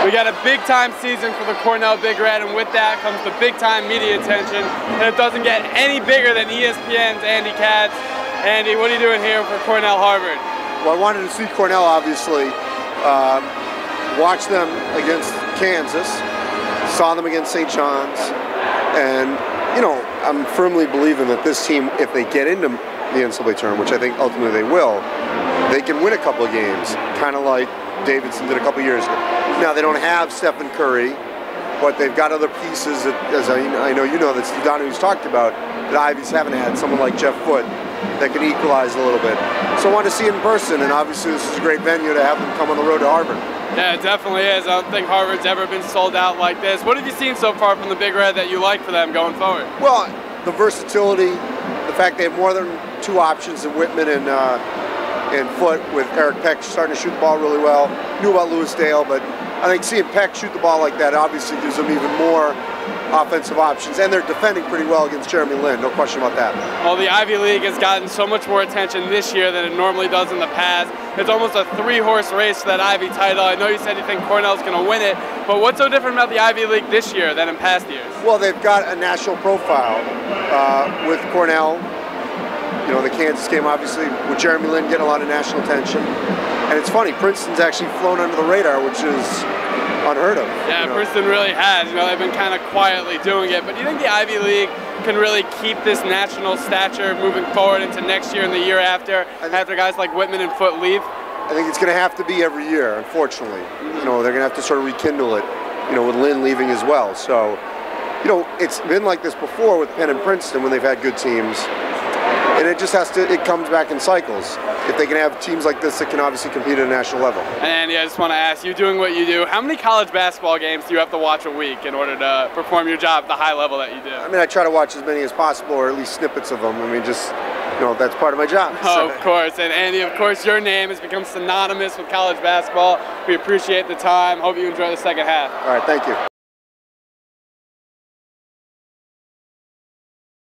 We got a big-time season for the Cornell Big Red, and with that comes the big-time media attention, and it doesn't get any bigger than ESPN's Andy Katz. Andy, what are you doing here for Cornell Harvard? Well, I wanted to see Cornell, obviously, watch them against Kansas, saw them against St. John's, and, you know, I'm firmly believing that this team, if they get into the NCAA tournament, which I think ultimately they will, they can win a couple of games, kind of like Davidson did a couple years ago. Now, they don't have Stephen Curry, but they've got other pieces that, as I know you know, that Steve Donahue's talked about, that Ivies haven't had. Someone like Jeff Foote that can equalize a little bit. So I want to see it in person, and obviously this is a great venue to have them come on the road to Harvard. Yeah, it definitely is. I don't think Harvard's ever been sold out like this. What have you seen so far from the Big Red that you like for them going forward? Well, the versatility, the fact they have more than two options in Whitman and Foote, with Eric Peck starting to shoot the ball really well. Knew about Lewis Dale, but I think seeing Peck shoot the ball like that obviously gives them even more offensive options, and they're defending pretty well against Jeremy Lin, no question about that. Well, the Ivy League has gotten so much more attention this year than it normally does in the past. It's almost a three-horse race for that Ivy title. I know you said you think Cornell's going to win it, but what's so different about the Ivy League this year than in past years? Well, they've got a national profile with Cornell. You know, the Kansas game, obviously, with Jeremy Lin getting a lot of national attention. And it's funny, Princeton's actually flown under the radar, which is unheard of. Yeah, you know. Princeton really has. You know, they've been kind of quietly doing it. But do you think the Ivy League can really keep this national stature moving forward into next year and the year after guys like Whitman and Foote leave? I think it's going to have to be every year, unfortunately. You know, they're going to have to sort of rekindle it, you know, with Lin leaving as well. So, you know, it's been like this before with Penn and Princeton when they've had good teams. And it just has to, it comes back in cycles. If they can have teams like this that can obviously compete at a national level. And yeah, I just want to ask you, doing what you do, how many college basketball games do you have to watch a week in order to perform your job at the high level that you do? I mean, I try to watch as many as possible, or at least snippets of them. I mean, just, you know, that's part of my job. Oh, of course. And Andy, of course, your name has become synonymous with college basketball. We appreciate the time. Hope you enjoy the second half. All right, thank you.